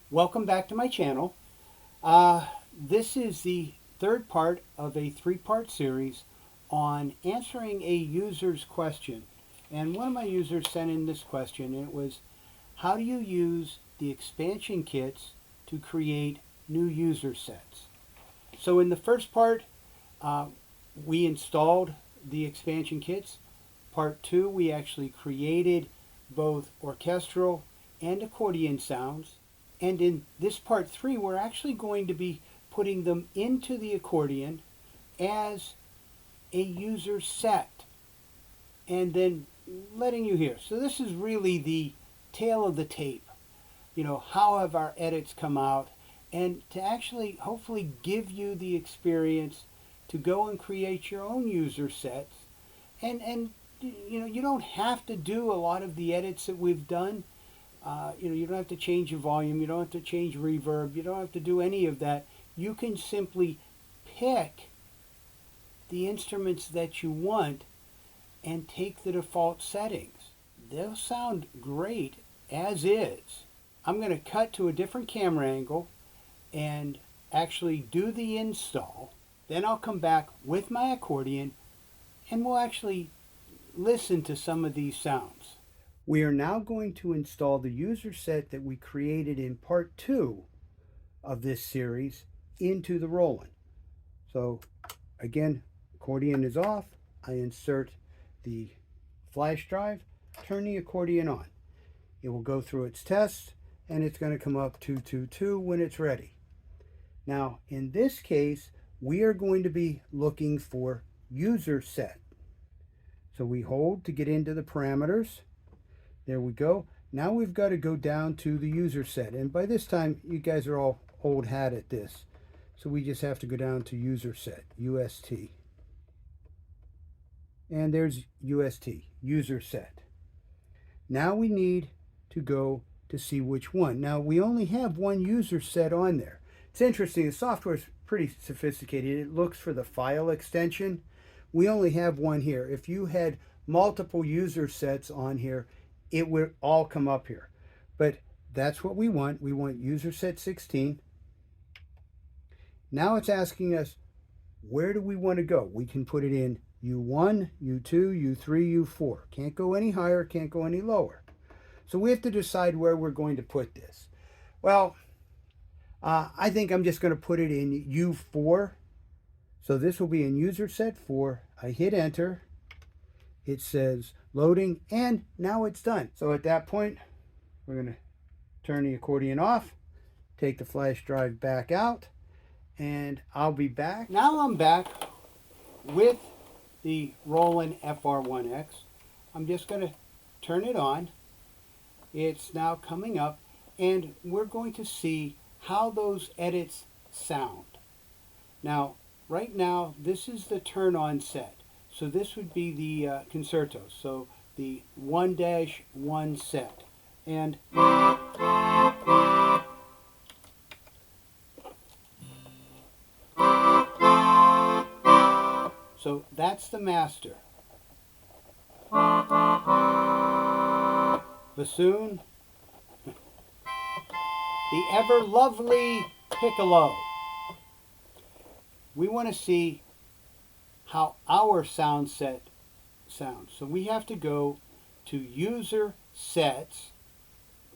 Welcome back to my channel. This is the third part of a three-part series on answering a user's question. And one of my users sent in this question, and it was, how do you use the expansion kits to create new user sets? So in the first part, we installed the expansion kits. Part two, we actually created both orchestral and accordion sounds. And in this part three, we're actually going to be putting them into the accordion as a user set and then letting you hear. So this is really the tail of the tape. You know, how have our edits come out, and to actually hopefully give you the experience to go and create your own user sets. And you know, you don't have to do a lot of the edits that we've done. You know, you don't have to change your volume, you don't have to change reverb, you don't have to do any of that. You can simply pick the instruments that you want and take the default settings. They'll sound great as is. I'm going to cut to a different camera angle and actually do the install. Then I'll come back with my accordion and we'll actually listen to some of these sounds. We are now going to install the user set that we created in part two of this series into the Roland. So again, accordion is off. I insert the flash drive, turn the accordion on. It will go through its test and it's going to come up 222 when it's ready. Now in this case, we are going to be looking for user set. So we hold to get into the parameters. There we go. Now we've got to go down to the user set. And by this time, you guys are all old hat at this. So we just have to go down to user set, UST. And there's UST, user set. Now we need to go to see which one. Now we only have one user set on there. It's interesting, the software is pretty sophisticated. It looks for the file extension. We only have one here. If you had multiple user sets on here, it would all come up here. But that's what we want. We want user set 16. Now it's asking us, where do we want to go? We can put it in U1, U2, U3, U4. Can't go any higher, can't go any lower. So we have to decide where we're going to put this. Well, I think I'm just going to put it in U4. So this will be in user set 4. I hit enter. It says loading, and now it's done. So at that point, we're going to turn the accordion off, take the flash drive back out, and I'll be back. Now I'm back with the Roland FR-1x. I'm just going to turn it on. It's now coming up, and we're going to see how those edits sound. Now, right now, this is the turn-on set. So this would be the concerto, so the 1-1 set. And so that's the master. Bassoon, the ever lovely piccolo. We want to see how our sound set sounds. So we have to go to user sets,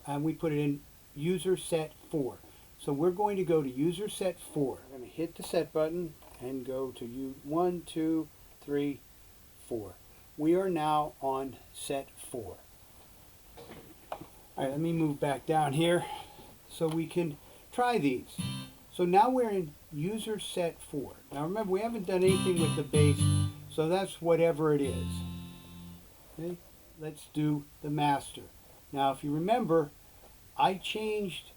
and we put it in user set 4. So we're going to go to user set 4. I'm going to hit the set button and go to 1, 2, 3, 4. We are now on set 4. All right, let me move back down here so we can try these. So now we're in user set 4. Now remember, we haven't done anything with the bass, so that's whatever it is. Okay, let's do the master. Now if you remember, I changed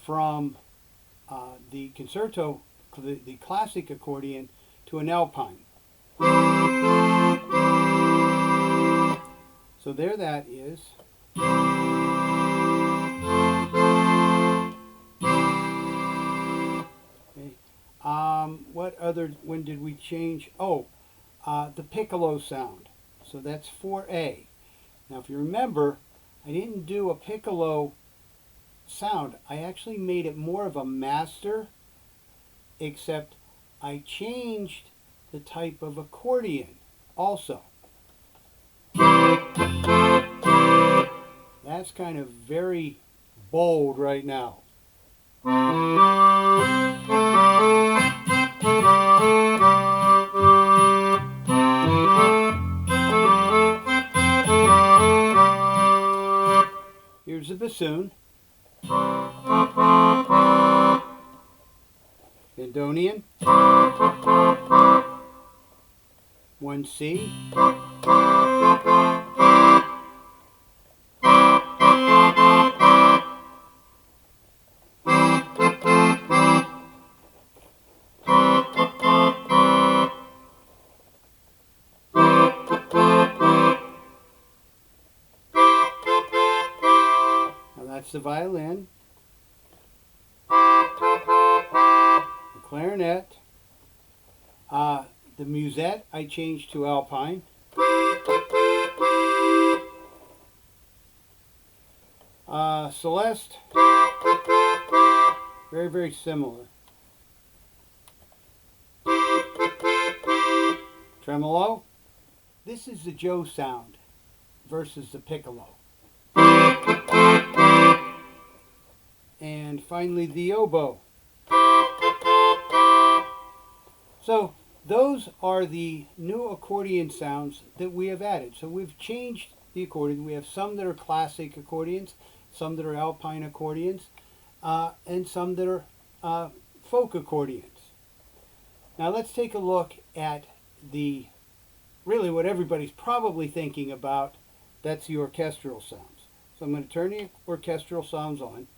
from the concerto, the classic accordion, to an Alpine. So there that is. What other one did we change? Oh, the piccolo sound. So that's 4A. Now if you remember, I didn't do a piccolo sound, I actually made it more of a master, except I changed the type of accordion also. That's kind of very bold right now. Here's the bassoon. Bandonion. 1C. That's the violin, the clarinet, the musette I changed to Alpine, Celeste, very, very similar, tremolo. This is the Joe sound versus the piccolo. And finally the oboe. So those are the new accordion sounds that we have added. So we've changed the accordion. We have some that are classic accordions, some that are Alpine accordions, and some that are folk accordions. Now let's take a look at the, really what everybody's probably thinking about. That's the orchestral sounds. So I'm going to turn the orchestral sounds on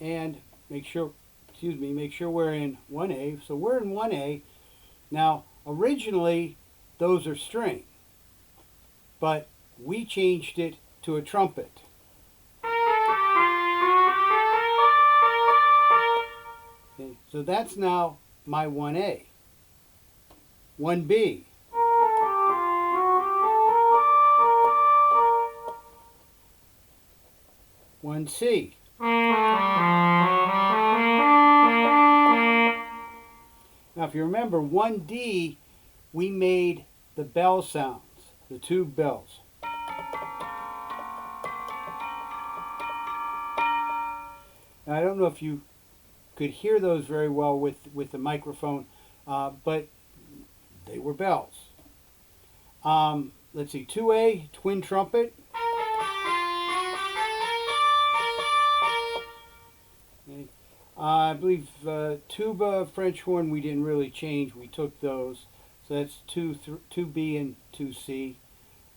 and make sure we're in 1A. So we're in 1A. Now, originally, those are string, but we changed it to a trumpet. Okay, so that's now my 1A. 1B. One C. Now if you remember, 1D, we made the bell sounds, the tube bells. Now I don't know if you could hear those very well with the microphone, but they were bells. Let's see, 2A, twin trumpet. I believe tuba, French horn, we didn't really change. We took those. So that's 2B and 2C.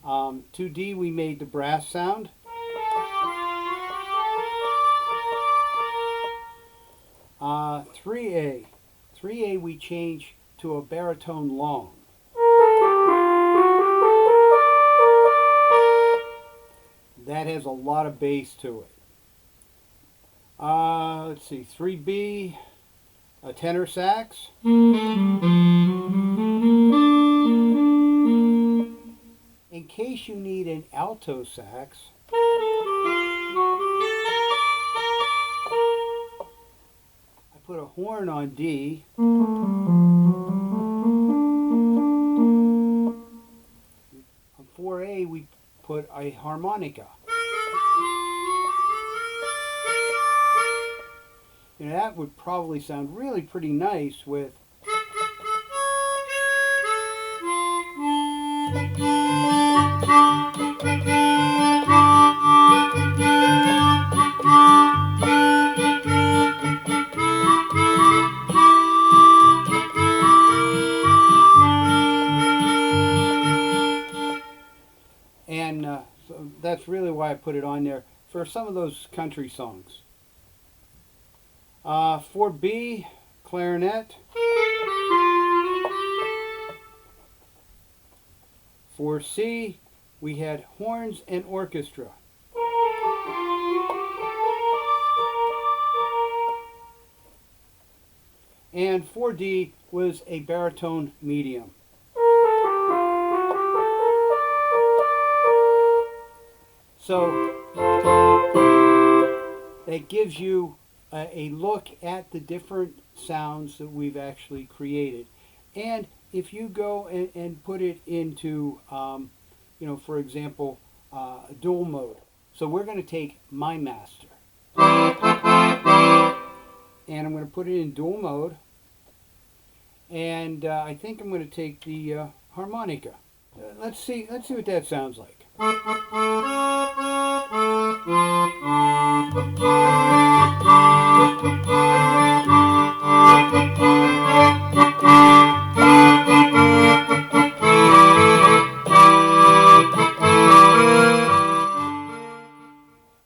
2D, we made the brass sound. Uh, 3A. 3A, we change to a baritone long. That has a lot of bass to it. Let's see, 3B, a tenor sax. In case you need an alto sax, I put a horn on D. On 4A, we put a harmonica. And that would probably sound really pretty nice with so that's really why I put it on there for some of those country songs. 4B, clarinet. 4C, we had horns and orchestra. And 4D was a baritone medium. So that gives you a look at the different sounds that we've actually created. And if you go and put it into, for example, dual mode. So we're going to take my master and I'm going to put it in dual mode. And I think I'm going to take the harmonica. Let's see what that sounds like.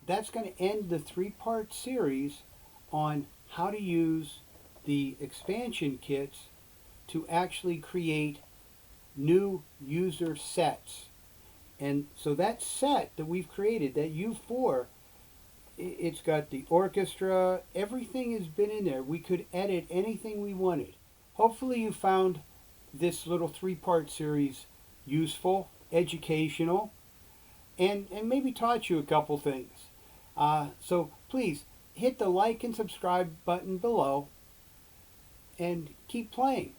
That's going to end the three-part series on how to use the expansion kits to actually create new user sets. And so that set that we've created, that U4, it's got the orchestra, everything has been in there. We could edit anything we wanted. Hopefully you found this little three-part series useful, educational, and maybe taught you a couple things. So please hit the like and subscribe button below and keep playing.